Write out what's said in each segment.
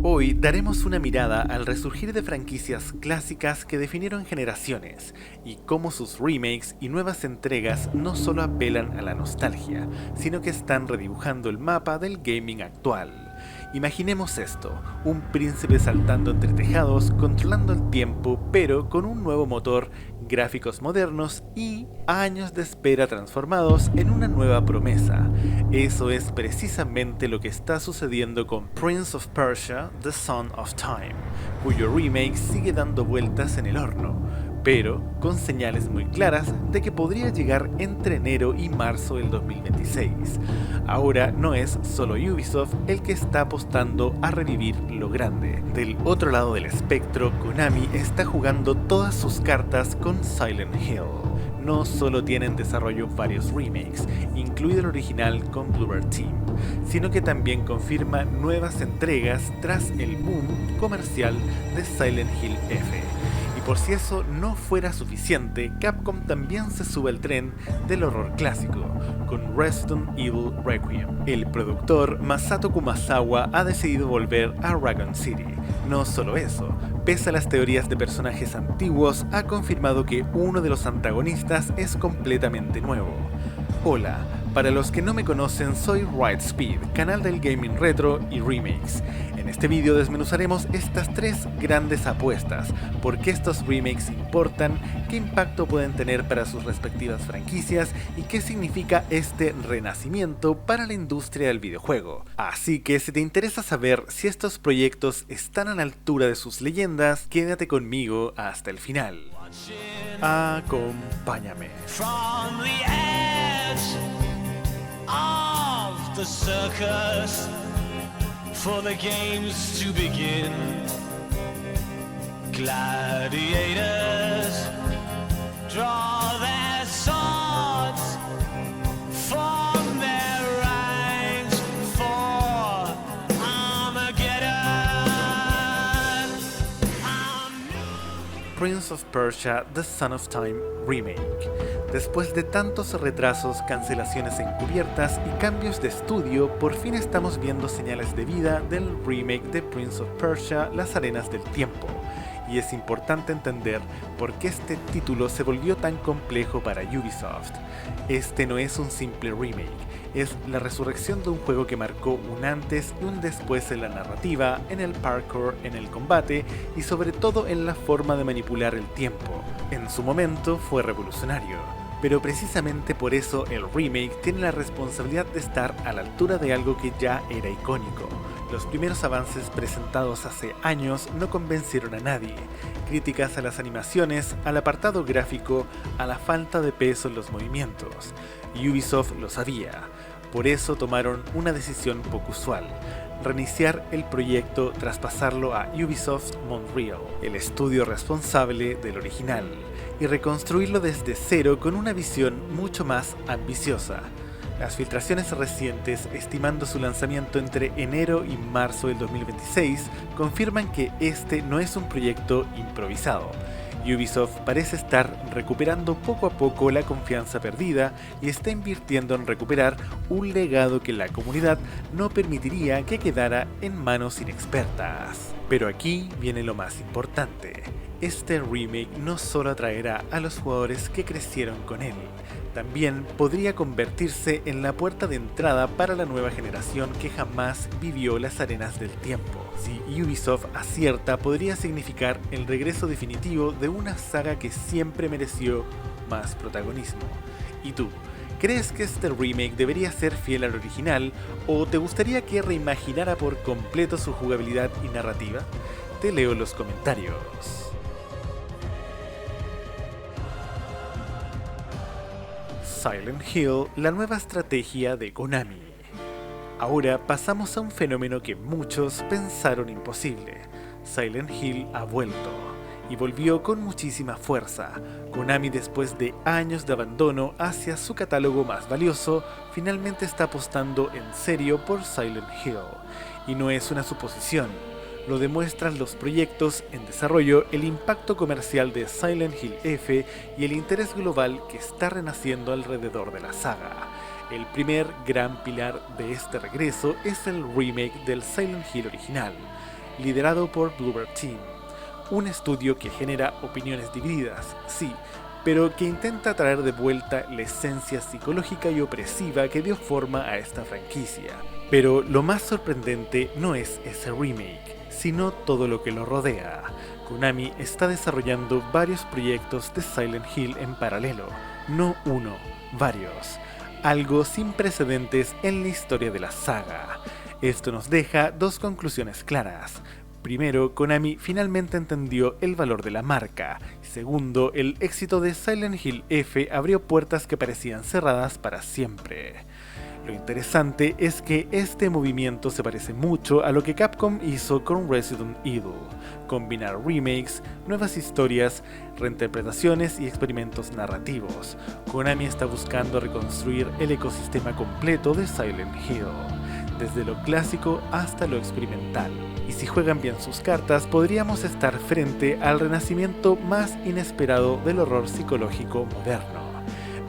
Hoy daremos una mirada al resurgir de franquicias clásicas que definieron generaciones y cómo sus remakes y nuevas entregas no solo apelan a la nostalgia, sino que están redibujando el mapa del gaming actual. Imaginemos esto, un príncipe saltando entre tejados, controlando el tiempo, pero con un nuevo motor, gráficos modernos y años de espera transformados en una nueva promesa. Eso es precisamente lo que está sucediendo con Prince of Persia: The Son of Time, cuyo remake sigue dando vueltas en el horno, pero con señales muy claras de que podría llegar entre enero y marzo del 2026. Ahora no es solo Ubisoft el que está apostando a revivir lo grande. Del otro lado del espectro, Konami está jugando todas sus cartas con Silent Hill. No solo tiene en desarrollo varios remakes, incluido el original con Bloober Team, sino que también confirma nuevas entregas tras el boom comercial de Silent Hill F. Por si eso no fuera suficiente, Capcom también se sube al tren del horror clásico, con Resident Evil Requiem. El productor Masato Kumasawa ha decidido volver a Raccoon City. No solo eso, pese a las teorías de personajes antiguos, ha confirmado que uno de los antagonistas es completamente nuevo. Hola, para los que no me conocen, soy Rightspeed, canal del gaming retro y remakes. En este vídeo desmenuzaremos estas tres grandes apuestas, por qué estos remakes importan, qué impacto pueden tener para sus respectivas franquicias y qué significa este renacimiento para la industria del videojuego. Así que si te interesa saber si estos proyectos están a la altura de sus leyendas, quédate conmigo hasta el final. Acompáñame. Of the circus for the games to begin. Gladiators draw their swords, form their ranks for Armageddon. Prince of Persia: The Son of Time Remake. Después de tantos retrasos, cancelaciones encubiertas y cambios de estudio, por fin estamos viendo señales de vida del remake de Prince of Persia: Las Arenas del Tiempo. Y es importante entender por qué este título se volvió tan complejo para Ubisoft. Este no es un simple remake, es la resurrección de un juego que marcó un antes y un después en la narrativa, en el parkour, en el combate y sobre todo en la forma de manipular el tiempo. En su momento fue revolucionario, pero precisamente por eso el remake tiene la responsabilidad de estar a la altura de algo que ya era icónico. Los primeros avances presentados hace años no convencieron a nadie. Críticas a las animaciones, al apartado gráfico, a la falta de peso en los movimientos. Ubisoft lo sabía, por eso tomaron una decisión poco usual: reiniciar el proyecto tras pasarlo a Ubisoft Montreal, el estudio responsable del original, y reconstruirlo desde cero con una visión mucho más ambiciosa. Las filtraciones recientes, estimando su lanzamiento entre enero y marzo del 2026, confirman que este no es un proyecto improvisado. Ubisoft parece estar recuperando poco a poco la confianza perdida y está invirtiendo en recuperar un legado que la comunidad no permitiría que quedara en manos inexpertas. Pero aquí viene lo más importante: este remake no solo atraerá a los jugadores que crecieron con él, también podría convertirse en la puerta de entrada para la nueva generación que jamás vivió las arenas del tiempo. Si Ubisoft acierta, podría significar el regreso definitivo de una saga que siempre mereció más protagonismo. ¿Y tú? ¿Crees que este remake debería ser fiel al original o te gustaría que reimaginara por completo su jugabilidad y narrativa? Te leo los comentarios. Silent Hill, la nueva estrategia de Konami. Ahora pasamos a un fenómeno que muchos pensaron imposible. Silent Hill ha vuelto, y volvió con muchísima fuerza. Konami, después de años de abandono hacia su catálogo más valioso, finalmente está apostando en serio por Silent Hill. Y no es una suposición. Lo demuestran los proyectos en desarrollo, el impacto comercial de Silent Hill F y el interés global que está renaciendo alrededor de la saga. El primer gran pilar de este regreso es el remake del Silent Hill original. liderado por Bloober Team, un estudio que genera opiniones divididas, sí, pero que intenta traer de vuelta la esencia psicológica y opresiva que dio forma a esta franquicia. Pero lo más sorprendente no es ese remake, sino todo lo que lo rodea. Konami está desarrollando varios proyectos de Silent Hill en paralelo, no uno, varios, algo sin precedentes en la historia de la saga. Esto nos deja dos conclusiones claras. Primero, Konami finalmente entendió el valor de la marca. Segundo, el éxito de Silent Hill F abrió puertas que parecían cerradas para siempre. Lo interesante es que este movimiento se parece mucho a lo que Capcom hizo con Resident Evil: combinar remakes, nuevas historias, reinterpretaciones y experimentos narrativos. Konami está buscando reconstruir el ecosistema completo de Silent Hill, desde lo clásico hasta lo experimental. Y si juegan bien sus cartas, podríamos estar frente al renacimiento más inesperado del horror psicológico moderno.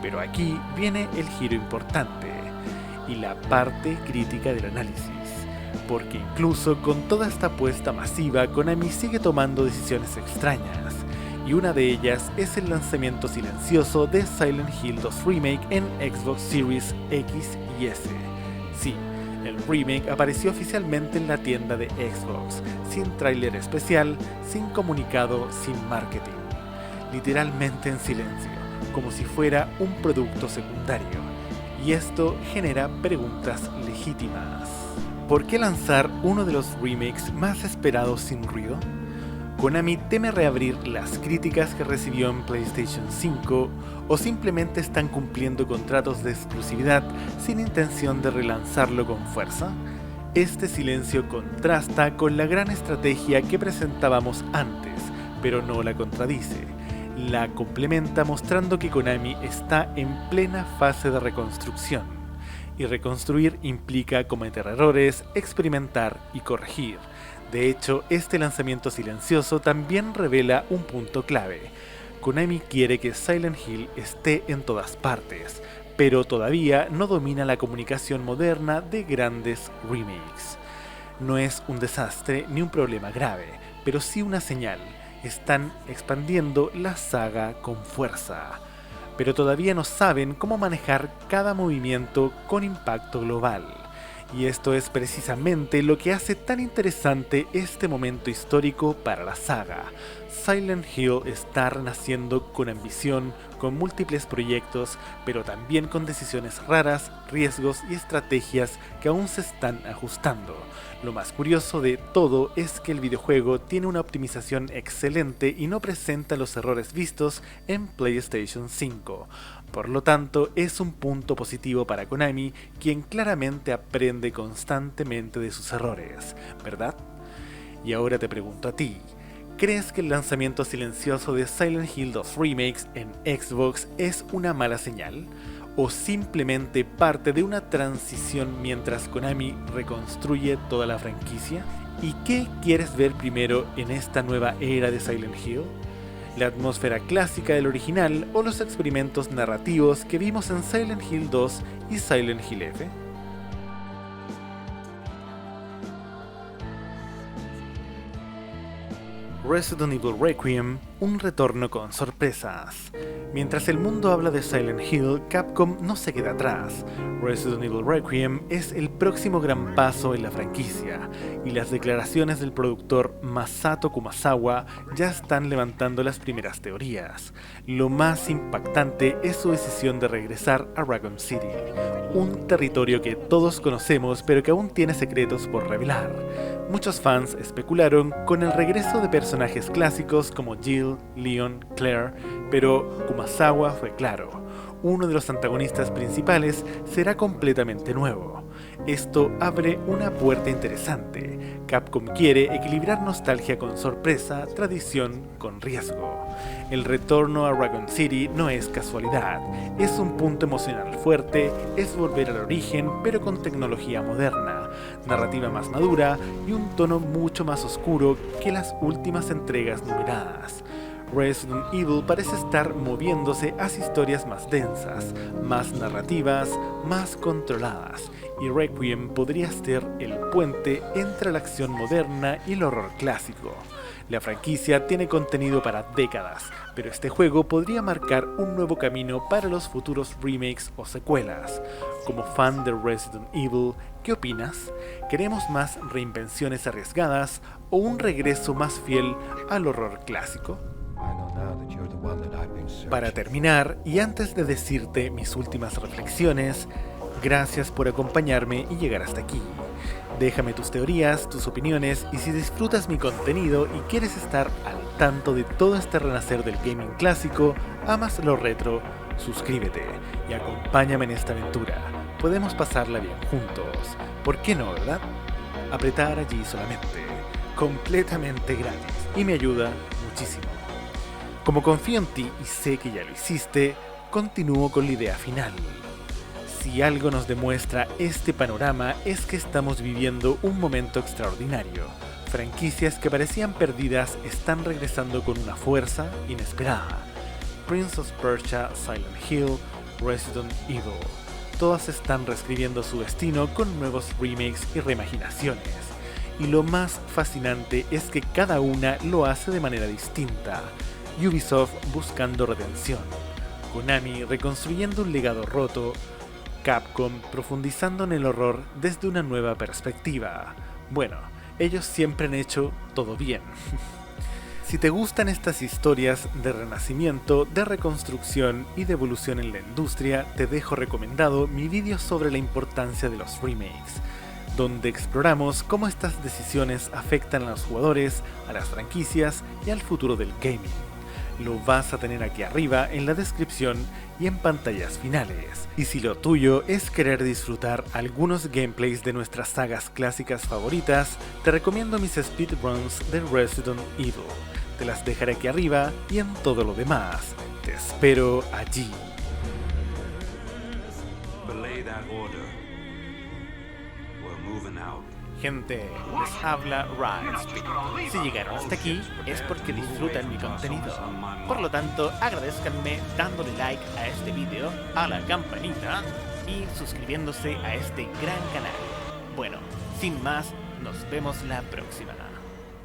Pero aquí viene el giro importante y la parte crítica del análisis, porque incluso con toda esta apuesta masiva, Konami sigue tomando decisiones extrañas, y una de ellas es el lanzamiento silencioso de Silent Hill 2 Remake en Xbox Series X y S. Sí, el remake apareció oficialmente en la tienda de Xbox, sin tráiler especial, sin comunicado, sin marketing, literalmente en silencio, como si fuera un producto secundario. Y esto genera preguntas legítimas. ¿Por qué lanzar uno de los remakes más esperados sin ruido? ¿Konami teme reabrir las críticas que recibió en PlayStation 5 o simplemente están cumpliendo contratos de exclusividad sin intención de relanzarlo con fuerza? Este silencio contrasta con la gran estrategia que presentábamos antes, pero no la contradice. La complementa mostrando que Konami está en plena fase de reconstrucción, y reconstruir implica cometer errores, experimentar y corregir. De hecho, este lanzamiento silencioso también revela un punto clave. Konami quiere que Silent Hill esté en todas partes, pero todavía no domina la comunicación moderna de grandes remakes. No es un desastre ni un problema grave, pero sí una señal. Están expandiendo la saga con fuerza, pero todavía no saben cómo manejar cada movimiento con impacto global. Y esto es precisamente lo que hace tan interesante este momento histórico para la saga. Silent Hill está renaciendo con ambición, con múltiples proyectos, pero también con decisiones raras, riesgos y estrategias que aún se están ajustando. Lo más curioso de todo es que el videojuego tiene una optimización excelente y no presenta los errores vistos en PlayStation 5. Por lo tanto, es un punto positivo para Konami, quien claramente aprende constantemente de sus errores, ¿verdad? Y ahora te pregunto a ti, ¿crees que el lanzamiento silencioso de Silent Hill 2 Remakes en Xbox es una mala señal? ¿O simplemente parte de una transición mientras Konami reconstruye toda la franquicia? ¿Y qué quieres ver primero en esta nueva era de Silent Hill? ¿La atmósfera clásica del original o los experimentos narrativos que vimos en Silent Hill 2 y Silent Hill F? Resident Evil Requiem, un retorno con sorpresas. Mientras el mundo habla de Silent Hill, Capcom no se queda atrás. Resident Evil Requiem es el próximo gran paso en la franquicia, y las declaraciones del productor Masato Kumasawa ya están levantando las primeras teorías. Lo más impactante es su decisión de regresar a Raccoon City, un territorio que todos conocemos pero que aún tiene secretos por revelar. Muchos fans especularon con el regreso de personajes clásicos como Jill, Leon, Claire, pero Kumasawa fue claro: uno de los antagonistas principales será completamente nuevo. Esto abre una puerta interesante. Capcom quiere equilibrar nostalgia con sorpresa, tradición con riesgo. El retorno a Raccoon City no es casualidad, es un punto emocional fuerte, es volver al origen pero con tecnología moderna, narrativa más madura y un tono mucho más oscuro que las últimas entregas numeradas. Resident Evil parece estar moviéndose hacia historias más densas, más narrativas, más controladas, y Requiem podría ser el puente entre la acción moderna y el horror clásico. La franquicia tiene contenido para décadas, pero este juego podría marcar un nuevo camino para los futuros remakes o secuelas. Como fan de Resident Evil, ¿qué opinas? ¿Queremos más reinvenciones arriesgadas o un regreso más fiel al horror clásico? Para terminar, y antes de decirte mis últimas reflexiones, gracias por acompañarme y llegar hasta aquí. Déjame tus teorías, tus opiniones, y si disfrutas mi contenido y quieres estar al tanto de todo este renacer del gaming clásico, amas lo retro, suscríbete y acompáñame en esta aventura. Podemos pasarla bien juntos. ¿Por qué no, verdad? Apretar allí solamente, completamente gratis, y me ayuda muchísimo. Como confío en ti y sé que ya lo hiciste, continúo con la idea final. Si algo nos demuestra este panorama es que estamos viviendo un momento extraordinario. Franquicias que parecían perdidas están regresando con una fuerza inesperada. Prince of Persia, Silent Hill, Resident Evil. Todas están reescribiendo su destino con nuevos remakes y reimaginaciones. Y lo más fascinante es que cada una lo hace de manera distinta. Ubisoft buscando redención, Konami reconstruyendo un legado roto, Capcom profundizando en el horror desde una nueva perspectiva. Bueno, ellos siempre han hecho todo bien. Si te gustan estas historias de renacimiento, de reconstrucción y de evolución en la industria, te dejo recomendado mi vídeo sobre la importancia de los remakes, donde exploramos cómo estas decisiones afectan a los jugadores, a las franquicias y al futuro del gaming. Lo vas a tener aquí arriba en la descripción y en pantallas finales. Y si lo tuyo es querer disfrutar algunos gameplays de nuestras sagas clásicas favoritas, te recomiendo mis speedruns de Resident Evil. Te las dejaré aquí arriba y en todo lo demás. Te espero allí. Belay that order. We're moving out. Gente, les habla Ryan. Si llegaron hasta aquí es porque disfrutan mi contenido. Por lo tanto, agradezcanme dándole like a este video, a la campanita y suscribiéndose a este gran canal. Bueno, sin más, nos vemos la próxima.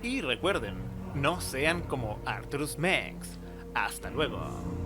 Y recuerden, no sean como Arturus Mex. Hasta luego.